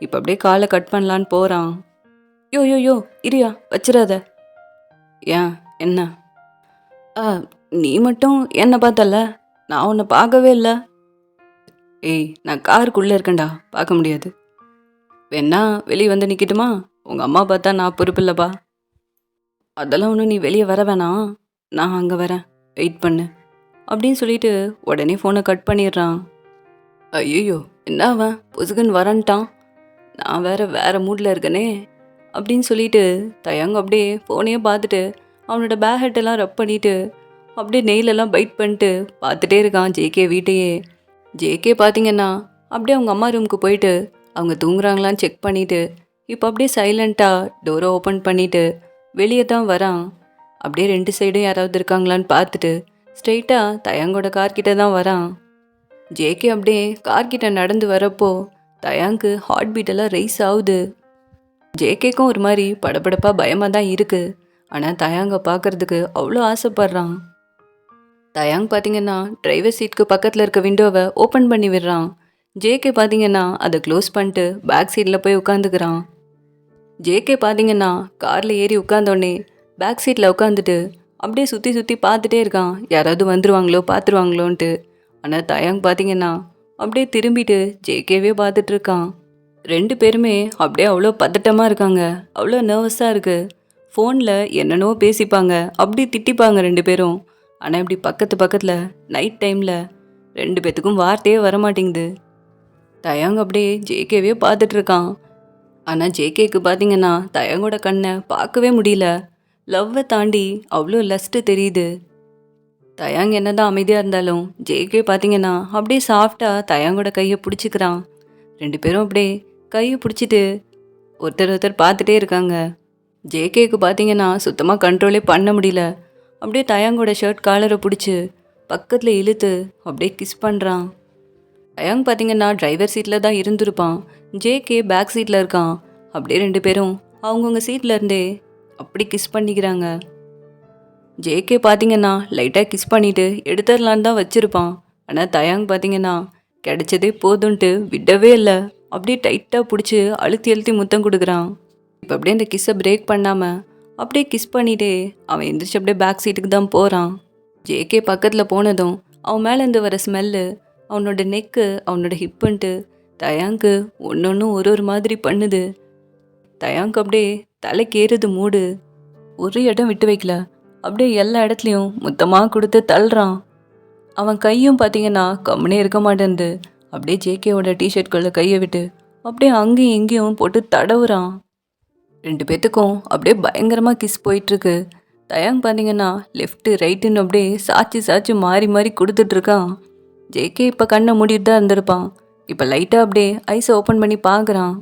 இப்போ அப்படியே காலை கட் பண்ணலான்னு போகிறான். யோ யோ யோ இரியா, வச்சிடாத. ஏன், என்ன? ஆ, நீ மட்டும் என்னை பார்த்தல, நான் உன்னை பார்க்கவே இல்லை. ஏய், நான் காருக்குள்ளே இருக்கேன்டா, பார்க்க முடியாது. வேணா வெளியே வந்து நிற்கட்டுமா? உங்கள் அம்மா பார்த்தா நான் பொறுப்பு இல்லைப்பா. அதெல்லாம் ஒன்றும் நீ வெளியே வர வேணாம், நான் அங்கே வரேன், வெயிட் பண்ணு அப்படின்னு சொல்லிட்டு உடனே ஃபோனை கட் பண்ணிடுறான். ஐயோ, என்ன அவன் பொசுக்குன்னு வரன்ட்டான், நான் வேற மூடில் இருக்கனே அப்படின்னு சொல்லிட்டு தயங்க அப்படியே ஃபோனையே பார்த்துட்டு அவனோட பேக் ஹெட்டெல்லாம் ரப் பண்ணிட்டு அப்படியே நெயிலெல்லாம் பைட் பண்ணிட்டு பார்த்துட்டே இருக்கான் ஜேகே வீட்டையே. ஜேகே பார்த்தீங்கன்னா அப்படியே அவங்க அம்மா ரூமுக்கு போயிட்டு அவங்க தூங்குறாங்களான்னு செக் பண்ணிவிட்டு இப்போ அப்படியே சைலண்ட்டாக டோரை ஓப்பன் பண்ணிவிட்டு வெளியே தான் வரான். அப்படியே 2 சைடும் யாராவது இருக்காங்களான்னு பார்த்துட்டு ஸ்ட்ரெயிட்டாக தயங்கோட கார்கிட்ட தான் வரான். ஜேகே அப்படியே கார்கிட்ட நடந்து வரப்போ தயாங்க்கு ஹார்ட் பீட்டெல்லாம் ரைஸ் ஆகுது. ஜேகேக்கும் ஒரு மாதிரி படபடப்பாக பயமாக தான் இருக்குது. ஆனால் தயாங்க பார்க்குறதுக்கு அவ்வளோ ஆசைப்படுறான். தயாங் பார்த்தீங்கன்னா டிரைவர் சீட்டுக்கு பக்கத்தில் இருக்க விண்டோவை ஓப்பன் பண்ணி விடுறான். ஜேகே பார்த்தீங்கன்னா அதை க்ளோஸ் பண்ணிட்டு பேக் சீட்டில் போய் உட்காந்துக்கிறான். ஜேகே பார்த்தீங்கன்னா காரில் ஏறி உட்காந்தோடனே பேக் சீட்டில் உட்காந்துட்டு அப்படியே சுற்றி சுற்றி பார்த்துட்டே இருக்கான், யாராவது வந்துருவாங்களோ பார்த்துருவாங்களோன்ட்டு. ஆனால் தயாங் பார்த்தீங்கன்னா அப்படியே திரும்பிட்டு ஜேகேவே பார்த்துட்டு இருக்கான். 2 பேருமே அப்படியே அவ்வளோ பதட்டமாக இருக்காங்க, அவ்வளோ நர்வஸாக இருக்குது. ஃபோனில் என்னென்னோ பேசிப்பாங்க, அப்படி திட்டிப்பாங்க 2 பேரும். ஆனால் இப்படி பக்கத்தில் நைட் டைமில் 2 பேத்துக்கும் வார்த்தையே வரமாட்டேங்குது. தயாங் அப்படியே ஜேகேவே பார்த்துட்ருக்கான். ஆனால் ஜேகேக்கு பார்த்தீங்கன்னா தயாங்கோட கண்ணை பார்க்கவே முடியல. லவ்வை தாண்டி அவ்வளோ லஸ்ட்டு தெரியுது. தயாங் என்ன தான் அமைதியாக இருந்தாலும் ஜேகே பார்த்தீங்கன்னா அப்படியே சாஃப்டாக தயாங்கோட கையை பிடிச்சிக்கிறான். 2 பேரும் அப்படியே கையை பிடிச்சிட்டு ஒருத்தர் பார்த்துட்டே இருக்காங்க. ஜேகேக்கு பார்த்தீங்கன்னா சுத்தமாக கண்ட்ரோலே பண்ண முடியல. அப்படியே தயாங்கோட ஷர்ட் காலரை பிடிச்சி பக்கத்தில் இழுத்து அப்படியே கிஸ் பண்ணுறான். தயாங் பார்த்தீங்கன்னா டிரைவர் சீட்டில் தான் இருந்திருப்பான், ஜேகே பேக் சீட்டில் இருக்கான். அப்படியே 2 பேரும் அவங்கவுங்க சீட்டில் இருந்தே அப்படி கிஸ் பண்ணிக்கிறாங்க. ஜேகே பார்த்தீங்கன்னா லைட்டாக கிஸ் பண்ணிவிட்டு எடுத்துடலான்னு தான் வச்சுருப்பான். ஆனால் தயாங் பார்த்தீங்கன்னா கிடைச்சதே போதுன்ட்டு விடவே இல்லை, அப்படியே டைட்டாக பிடிச்சி அழுத்தி முத்தம் கொடுக்குறான். இப்போ அப்படியே அந்த கிஸ்ஸை பிரேக் பண்ணாமல் அப்படியே கிஸ் பண்ணிகிட்டே அவன் எந்திரிச்சு அப்படியே பேக் சீட்டுக்கு தான் போகிறான். ஜேகே பக்கத்தில் போனதும் அவன் மேலேருந்து வர ஸ்மெல்லு, அவனோட நெக்கு, அவனோட ஹிப்புன்ட்டு தயாங்க்கு ஒன்று ஒரு மாதிரி பண்ணுது. தயாங்க்கு அப்படியே தலைக்கேறுது மூடு. ஒரு இடம் விட்டு வைக்கல, அப்படியே எல்லா இடத்துலையும் மொத்தமாக கொடுத்து தள்ளுறான். அவன் கையும் பார்த்தீங்கன்னா கம்முனே இருக்க மாட்டேன்து. அப்படியே ஜேகேவோட டிஷர்ட்குள்ளே கையை விட்டு அப்படியே அங்கேயும் இங்கேயும் போட்டு தடவுறான். 2 பேத்துக்கும் அப்படியே பயங்கரமாக கிஸ் போயிட்டுருக்கு. தயாங் பார்த்தீங்கன்னா லெஃப்ட்டு ரைட்டுன்னு அப்படியே சாச்சு மாறி கொடுத்துட்ருக்கான். ஜேகே இப்போ கண்ணை மூடிட்டு தான் இருந்திருப்பான். இப்போ லைட்டாக அப்படியே ஐஸை ஓப்பன் பண்ணி பார்க்குறான்.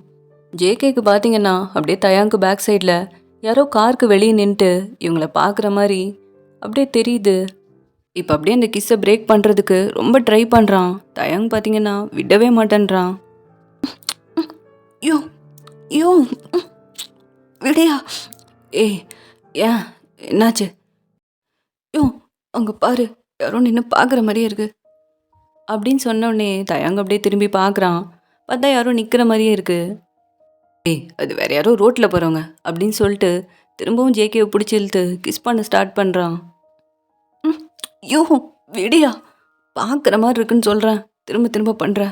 ஜேகேக்கு பார்த்தீங்கன்னா அப்படியே தயாங்க்கு பேக் சைடில் யாரோ காருக்கு வெளியே நின்றுட்டு இவங்கள பார்க்குற மாதிரி அப்படியே தெரியுது. இப்போ அப்படியே அந்த கிஸ்ஸை பிரேக் பண்ணுறதுக்கு ரொம்ப ட்ரை பண்ணுறான். தயாங் பார்த்தீங்கன்னா விடவே மாட்டேன்றான். யோ யோ விடையா, ஏய் ஏன் என்னாச்சு? யோ அங்கே பாரு, யாரோ நின்று பார்க்குற மாதிரியே இருக்கு அப்படின்னு சொன்னோடனே தயாங் அப்படியே திரும்பி பார்க்குறான். பார்த்தா யாரோ நிற்கிற மாதிரியே இருக்கு. ஏய், அது வேற யாரோ ரோட்டில் போகிறவங்க அப்படின்னு சொல்லிட்டு திரும்பவும் ஜேகேவை பிடிச்சி இழுத்து கிஸ் பண்ண ஸ்டார்ட் பண்ணுறான். யோ விடியா, பார்க்குற மாதிரி இருக்குன்னு சொல்கிறேன், திரும்ப பண்ணுற.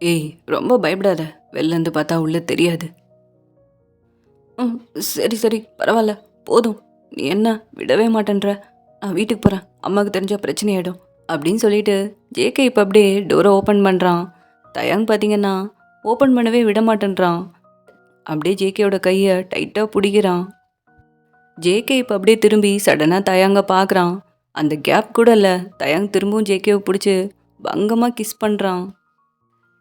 ஏய் ரொம்ப பயப்படாத, வெளிலேருந்து பார்த்தா உள்ளே தெரியாது. சரி பரவாயில்ல, போதும், நீ என்ன விடவே மாட்டேன்ற, நான் வீட்டுக்கு போகிறேன், அம்மாவுக்கு தெரிஞ்சால் பிரச்சனை ஆகிடும் அப்படின்னு சொல்லிட்டு ஜேகே இப்போ அப்படியே டோரை ஓப்பன் பண்ணுறான். தயாங் பார்த்தீங்கன்னா ஓப்பன் பண்ணவே விட மாட்டேன்றான். அப்படியே ஜேகேயோட கையை டைட்டாக பிடிக்கிறான். ஜேகே இப்போ அப்படியே திரும்பி சடனாக தயாங்க பார்க்குறான். அந்த கேப் கூட இல்லை, தயாங் திரும்பவும் ஜேகேவை பிடிச்சி பங்கமாக கிஸ் பண்ணுறான்.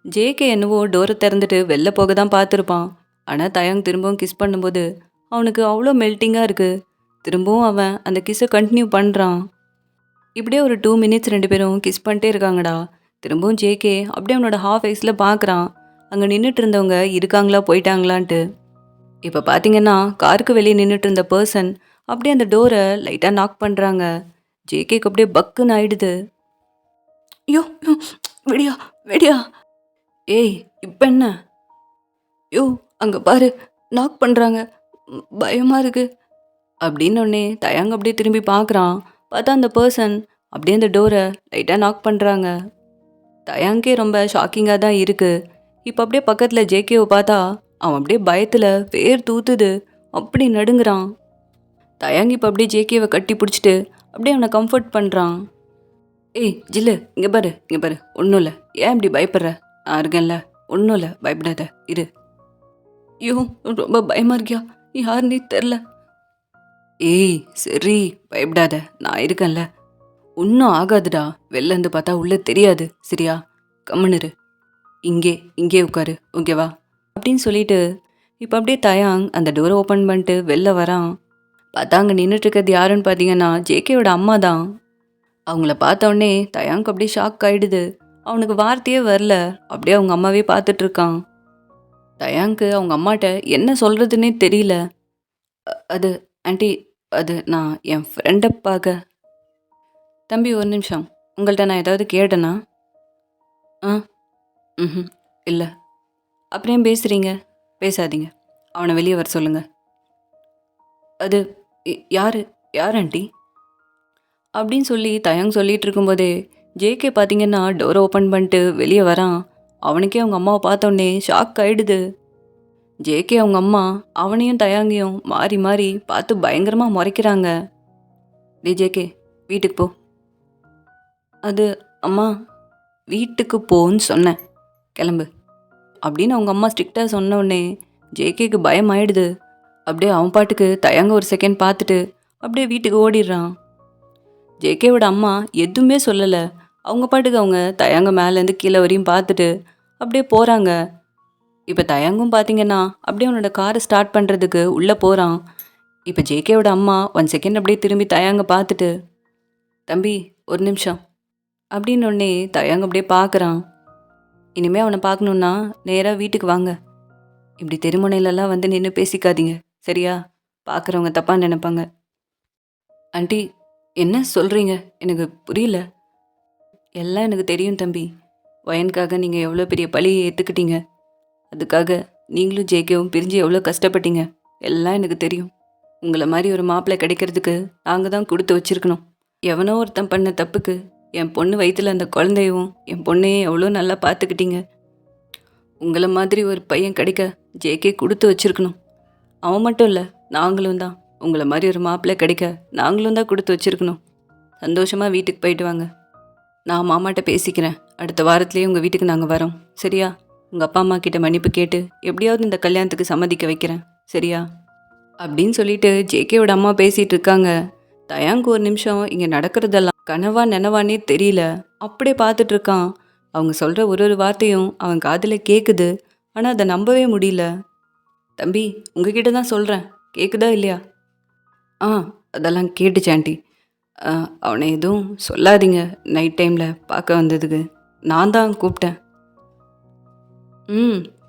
ஜேகே என்னவோ டோரை திறந்துட்டு வெளில போக தான் பார்த்துருப்பான். ஆனால் தயாங் திரும்பவும் கிஸ் பண்ணும்போது அவனுக்கு அவ்வளோ மெல்ட்டிங்காக இருக்குது. திரும்பவும் அவன் அந்த கிஸ்ஸை கண்டினியூ பண்ணுறான். இப்படியே ஒரு 2 மினிட்ஸ் 2 பேரும் கிஸ் பண்ணிட்டே இருக்காங்கடா. திரும்பவும் ஜேகே அப்படியே அவனோட ஹாஃப் ஐஸில் பார்க்குறான், அங்கே நின்றுட்டு இருந்தவங்க இருக்காங்களா போயிட்டாங்களான்ட்டு. இப்போ பார்த்தீங்கன்னா காருக்கு வெளியே நின்றுட்டு இருந்த பர்சன் அப்படியே அந்த டோரை லைட்டாக நாக் பண்ணுறாங்க. ஜேகேக்கு அப்படியே பக்குன்னு ஆயிடுது. ஐயோ! விடியா விடியா. ஏய் இப்ப என்ன? யோ அங்க பாரு, நாக் பண்றாங்க. பயமா இருக்கு. அப்படின்னோடனே தயங்க அப்படியே திரும்பி பார்க்குறான். பார்த்தா அந்த பர்சன் அப்படியே அந்த டோரை லைட்டாக நாக் பண்ணுறாங்க. தயாங்கே ரொம்ப ஷாக்கிங்காக தான் இருக்குது. இப்போ அப்படியே பக்கத்தில் ஜேகேவை பார்த்தா அவன் அப்படியே பயத்தில் வேர் தூத்துது. அப்படி நடுங்குறான். தயாங் இப்போ அப்படியே ஜேகேவை கட்டி பிடிச்சிட்டு அப்படியே அவனை கம்ஃபர்ட் பண்ணுறான். ஏய் ஜில்லு, இங்கே பாரு இங்கே பாரு, ஒன்றும் இல்லை, ஏன் இப்படி பயப்படுற? நான் இருக்கேன்ல, ஒன்றும் இல்லை, பயப்படாத இரு. ஐயோ ரொம்ப பயமா இருக்கியா? யாருன்னே தெரில. ஏய் சரி பயப்படாத, நான் இருக்கேன்ல, ஒன்றும் ஆகாதுடா. வெளில இருந்து பார்த்தா உள்ள தெரியாது, சரியா? கம்முன்னு இங்கே இங்கே உட்காரு, ஓகேவா? அப்படின்னு சொல்லிட்டு இப்போ அப்படியே தயாங் அந்த டோரை ஓப்பன் பண்ணிட்டு வெளில வரான். பார்த்தா அங்கே நின்றுட்டு இருக்கிறது யாருன்னு பார்த்தீங்கன்னா ஜேகேயோட அம்மா தான். அவங்கள பார்த்தோடனே தயாங்க் அப்படியே ஷாக் ஆயிடுது. அவனுக்கு வார்த்தையே வரல. அப்படியே அவங்க அம்மாவே பார்த்துட்டு இருக்கான். தயாங்க்கு அவங்க அம்மாட்ட என்ன சொல்கிறதுனே தெரியல. அது ஆண்டி, அது நான் என் ஃப்ரெண்டை பார்க்க. தம்பி ஒரு நிமிஷம், உங்கள்கிட்ட நான் ஏதாவது கேட்டேனா? ஆ ம் இல்லை. அப்புறம் ஏன் பேசுகிறீங்க? பேசாதீங்க, அவனை வெளியே வர சொல்லுங்கள். அது யார் யார் ஆண்டி? அப்படின்னு சொல்லி தயாங் சொல்லிட்டு இருக்கும்போதே ஜேகே பார்த்தீங்கன்னா டோரை ஓப்பன் பண்ணிட்டு வெளியே வரான். அவனுக்கே அவங்க அம்மாவை பார்த்தோன்னே ஷாக் ஆயிடுது. ஜேகே அவங்க அம்மா அவனையும் தயாங்கையும் மாறி மாறி பார்த்து பயங்கரமாக முறைக்கிறாங்க. டே ஜேகே, வீட்டுக்கு போ. அது அம்மா, வீட்டுக்கு போன்னு சொன்னேன், கிளம்பு அப்படின்னு அவங்க அம்மா ஸ்ட்ரிக்டாக சொன்னோடனே ஜேகேக்கு பயம் ஆயிடுது. அப்படியே அவன் பாட்டுக்கு தயாங்க ஒரு செகண்ட் பார்த்துட்டு அப்படியே வீட்டுக்கு ஓடிடுறான். ஜேகேவோட அம்மா எதுவுமே சொல்லலை. அவங்க பாட்டுக்கு அவங்க தயாங்க மேலேருந்து கீழே வரையும் பார்த்துட்டு அப்படியே போகிறாங்க. இப்போ தயாங்கும் பார்த்தீங்கன்னா அப்படியே அவனோட காரை ஸ்டார்ட் பண்ணுறதுக்கு உள்ளே போகிறான். இப்போ ஜேகேவோட அம்மா 1 செகண்ட் அப்படியே திரும்பி தயாங்க பார்த்துட்டு, தம்பி ஒரு நிமிஷம் அப்படின்னொடனே தயாங்க அப்படியே பார்க்குறான். இனிமேல் அவனை பார்க்கணுன்னா நேராக வீட்டுக்கு வாங்க. இப்படி தெருமுனையிலலாம் வந்து நின்று பேசிக்காதீங்க, சரியா? பார்க்குறவங்க தப்பாக நினைப்பாங்க. ஆண்டி என்ன சொல்கிறீங்க? எனக்கு புரியல. எல்லாம் எனக்கு தெரியும் தம்பி. வயனுக்காக நீங்கள் எவ்வளோ பெரிய பழியை ஏற்றுக்கிட்டீங்க. அதுக்காக நீங்களும் ஜேகேவும் பிரிஞ்சு எவ்வளோ கஷ்டப்பட்டீங்க. எல்லாம் எனக்கு தெரியும். உங்களை மாதிரி ஒரு மாப்பிள்ளை கிடைக்கிறதுக்கு நாங்கள் தான் கொடுத்து வச்சுருக்கணும். எவனோ ஒருத்தன் பண்ண தப்புக்கு என் பொண்ணு வயிற்றில் அந்த குழந்தையும் என் பொண்ணையும் எவ்வளோ நல்லா பார்த்துக்கிட்டீங்க. உங்களை மாதிரி ஒரு பையன் கிடைக்க ஜேகே கொடுத்து வச்சுருக்கணும். அவன் மட்டும் இல்லை, நாங்களும் தான். உங்களை மாதிரி ஒரு மாப்பிள்ளை கிடைக்க நாங்களும் தான் கொடுத்து வச்சுருக்கணும். சந்தோஷமாக வீட்டுக்கு போயிட்டு வாங்க. நான் மாமாட்ட பேசிக்கிறேன். அடுத்த வாரத்துலேயே உங்கள் வீட்டுக்கு நாங்கள் வரோம், சரியா? உங்கள் அப்பா அம்மா கிட்ட மன்னிப்பு கேட்டு எப்படியாவது இந்த கல்யாணத்துக்கு சம்மதிக்க வைக்கிறேன், சரியா? அப்படின்னு சொல்லிட்டு ஜேகேவோட அம்மா பேசிகிட்டு இருக்காங்க. தயாங்கு ஒரு நிமிஷம் இங்கே நடக்கிறதெல்லாம் கனவா நனவானே தெரியல. அப்படியே பார்த்துட்டு இருக்கான். அவங்க சொல்கிற ஒரு ஒரு வார்த்தையும் அவன் காதில் கேட்குது. ஆனால் அதை நம்பவே முடியல. தம்பி உங்ககிட்ட தான் சொல்கிறேன், கேட்குதா இல்லையா? ஆ அதெல்லாம் கேட்டுச்சு ஆண்டி. அவனை எதுவும் சொல்லாதீங்க. நைட் டைமில் பார்க்க வந்ததுக்கு நான் தான் கூப்பிட்டேன்.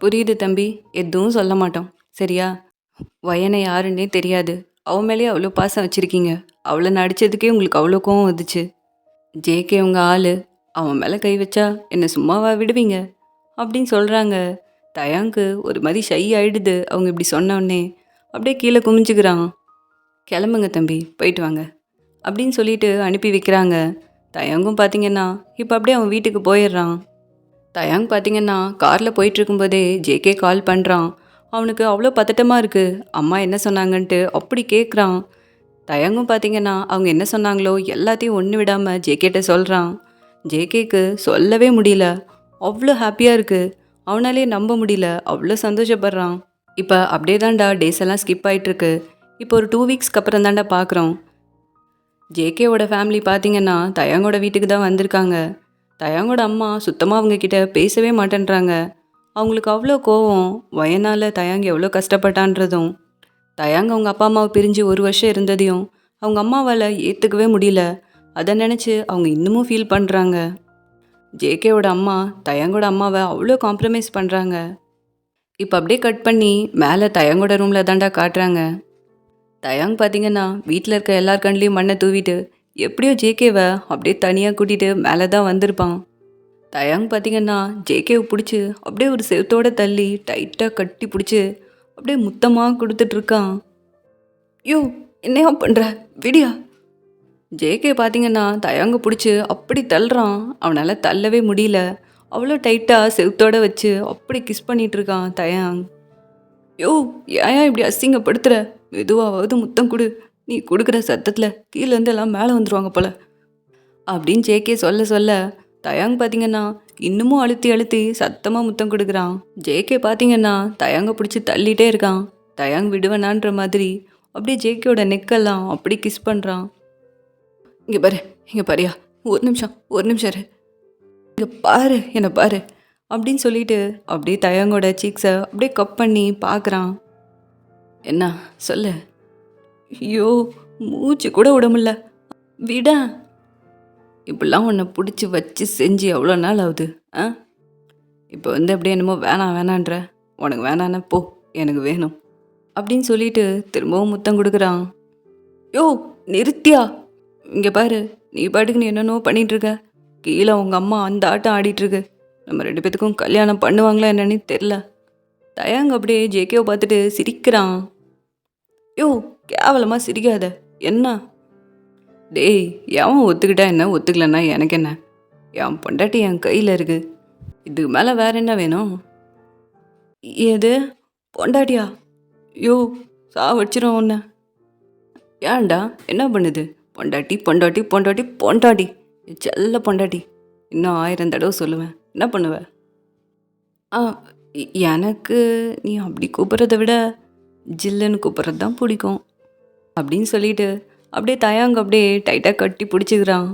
புரியுது தம்பி, எதுவும் சொல்ல மாட்டோம், சரியா? வயனை யாருன்னே தெரியாது. அவன் மேலேயே அவ்வளோ பாசம் வச்சுருக்கீங்க. அவளை நடித்ததுக்கே உங்களுக்கு அவ்வளோ கோவம் வந்துச்சு. ஜேகே உங்கள் ஆள், அவன் மேலே கை வச்சா என்னை சும்மாவா விடுவீங்க அப்படின்னு சொல்கிறாங்க. தயாங்கு ஒரு மாதிரி ஷை ஆயிடுது அவங்க இப்படி சொன்னோடனே. அப்படியே கீழே குமிஞ்சுக்கிறான். கிளம்புங்க தம்பி, போயிட்டு வாங்க அப்படின்னு சொல்லிட்டு அனுப்பி வைக்கிறாங்க. தயாங்கும் பார்த்தீங்கன்னா இப்போ அப்படியே அவன் வீட்டுக்கு போயிடுறான். தயாங் பார்த்தீங்கன்னா காரில் போயிட்டுருக்கும்போதே ஜேகே கால் பண்ணுறான். அவனுக்கு அவ்வளோ பதட்டமாக இருக்குது. அம்மா என்ன சொன்னாங்கன்ட்டு அப்படி கேட்குறான். தயாங்கும் பார்த்தீங்கன்னா அவங்க என்ன சொன்னாங்களோ எல்லாத்தையும் ஒன்று விடாமல் ஜேகேட்ட சொல்கிறான். ஜேகேக்கு சொல்லவே முடியல. அவ்வளோ ஹாப்பியாக இருக்குது. அவனாலே நம்ப முடியல. அவ்வளோ சந்தோஷப்படுறான். இப்போ அப்படியே தான்டா டேஸ் எல்லாம் ஸ்கிப் ஆகிட்டுருக்கு. இப்போ ஒரு 2 வீக்ஸ்க்கு அப்புறம் தான்டா பார்க்குறோம். ஜேகேவோட ஃபேமிலி பார்த்தீங்கன்னா தயாங்கோட வீட்டுக்கு தான் வந்திருக்காங்க. தயாங்கோட அம்மா சுத்தமாக அவங்கக்கிட்ட பேசவே மாட்டேன்றாங்க. அவங்களுக்கு அவ்வளோ கோவம். வயனால் தயாங் எவ்வளோ கஷ்டப்பட்டான்றதும், தயாங் அவங்க அப்பா அம்மாவை பிரிஞ்சு 1 வருஷம் இருந்ததையும் அவங்க அம்மாவால் ஏற்றுக்கவே முடியல. அதை நினச்சி அவங்க இன்னமும் ஃபீல் பண்ணுறாங்க. ஜேகேவோட அம்மா தயாங்கோட அம்மாவை அவ்வளோ காம்ப்ரமைஸ் பண்ணுறாங்க. இப்போ அப்படியே கட் பண்ணி மேலே தயாங்கோட ரூமில் தாண்டா காட்டுறாங்க. தயாங் பார்த்தீங்கன்னா வீட்டில் இருக்க எல்லார் கண்லேயும் மண்ணை தூவிட்டு எப்படியோ ஜேகேவை அப்படியே தனியாக கூட்டிகிட்டு மேலே தான் வந்திருப்பான். தயாங் பார்த்தீங்கன்னா ஜேகேவை பிடிச்சி அப்படியே ஒரு செவுத்தோட தள்ளி டைட்டாக கட்டி பிடிச்சி அப்படியே முத்தமாக கொடுத்துட்ருக்கான். யோ என்னையா பண்ணுற விடியா? ஜேகே பார்த்தீங்கன்னா தயாங்க பிடிச்சி அப்படி தள்ளுறான். அவனால் தள்ளவே முடியல. அவ்வளோ டைட்டாக செவுத்தோட வச்சு அப்படி கிஸ் பண்ணிட்டு இருக்கான் தயாங். யோ ஏன் இப்படி அசிங்கப்படுத்துகிற? மெதுவாவது முத்தம் கொடு. நீ கொடுக்குற சத்தத்தில் கீழேருந்து எல்லாம் மேலே வந்துடுவாங்க போல அப்படின்னு ஜேகே சொல்ல சொல்ல தயாங் பார்த்தீங்கன்னா இன்னமும் அழுத்தி அழுத்தி சத்தமாக முத்தம் கொடுக்குறான். ஜேகே பார்த்தீங்கன்னா தயாங்க பிடிச்சி தள்ளிட்டே இருக்கான். தயாங் விடுவேனான்ற மாதிரி அப்படியே ஜேகேயோட நெக்கெல்லாம் அப்படி கிஸ் பண்ணுறான். இங்கே பாரு, இங்கே பாரியா, ஒரு நிமிஷம் இரு, இங்கே பாரு, என்னை பாரு அப்படின்னு சொல்லிட்டு அப்படியே தயாங்கோட சீக்ஸை அப்படியே கப் பண்ணி பார்க்குறான். என்ன சொல்லு? ஐயோ மூச்சு கூட விட முடியல, விட. இப்படிலாம் உன்னை பிடிச்சி வச்சு செஞ்சு எவ்வளோ நாள் ஆகுது? இப்போ அப்படியே என்னமோ வேணான்ற. உனக்கு வேணான்னா போ, எனக்கு வேணும் அப்படின்னு சொல்லிட்டு திரும்பவும் முத்தம் கொடுக்குறான். யோ நிறுத்தியா? இங்கே பாரு, நீ பாட்டுக்கு நீ என்னென்னோ பண்ணிகிட்ருக்க. கீழே உங்கள் அம்மா அந்த ஆட்டம் ஆடிட்டுருக்கு. நம்ம 2 பேத்துக்கும் கல்யாணம் பண்ணுவாங்களா என்னன்னு தெரில. தயாங்க அப்படியே ஜேகேவை பார்த்துட்டு சிரிக்கிறான். யோ கேவலமாக சிரிக்காத. என்ன? டேய் எவன் ஒத்துக்கிட்டா என்ன, ஒத்துக்கலன்னா எனக்கு என்ன? என் பொண்டாட்டி என் கையில் இருக்கு. இதுக்கு மேலே வேற என்ன வேணும்? ஏது பொண்டாட்டியா? யோ சாவடிச்சிரும் உன்னை. ஏன்டா என்ன பண்ணுது? பொண்டாட்டி பொண்டாட்டி பொண்டாட்டி பொண்டாட்டி, செல்ல பொண்டாட்டி. இன்னும் 1000 தடவை சொல்லுவேன். என்ன பண்ணுவ? எனக்கு நீ அப்படி கூப்பிட்றத விட ஜில்லுன்னு கூப்பிட்றது தான் பிடிக்கும் அப்படின்னு சொல்லிட்டு அப்படியே தயாங்க அப்படியே டைட்டாக கட்டி பிடிச்சிக்கிறான்.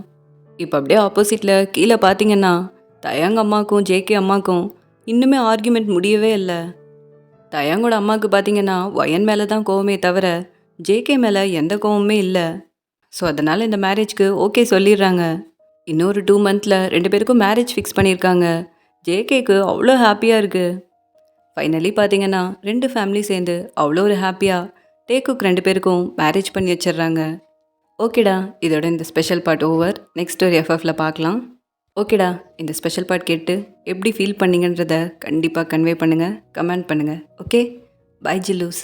இப்போ அப்படியே ஆப்போசிட்டில் கீழே பார்த்தீங்கன்னா தயாங்க அம்மாவுக்கும் ஜேகே அம்மாவுக்கும் இன்னுமே ஆர்கியூமெண்ட் முடியவே இல்லை. தயாங்கோட அம்மாவுக்கு பார்த்தீங்கன்னா வயன் மேலே தான் கோவமே தவிர ஜேகே மேலே எந்த கோவமே இல்லை. ஸோ அதனால் இந்த மேரேஜ்க்கு ஓகே சொல்லிடுறாங்க. இன்னொரு 2 மந்தில் 2 பேருக்கும் மேரேஜ் ஃபிக்ஸ் பண்ணியிருக்காங்க. ஜேகேக்கு அவ்வளோ ஹாப்பியாக இருக்குது. ஃபைனலி பார்த்தீங்கன்னா 2 ஃபேமிலி சேர்ந்து அவ்வளோ ஒரு ஹாப்பியாக டேக்குக்கு 2 பேருக்கும் மேரேஜ் பண்ணி வச்சிடுறாங்க. ஓகேடா, இதோட இந்த ஸ்பெஷல் பார்ட் ஓவர். நெக்ஸ்ட் ஒரு எஃப்எஃப்ல பார்க்கலாம். ஓகேடா, இந்த ஸ்பெஷல் பார்ட் கேட்டு எப்படி ஃபீல் பண்ணீங்கன்றத கண்டிப்பாக கன்வே பண்ணுங்கள், கமெண்ட் பண்ணுங்கள். Okay, bye ஜில்லூஸ்.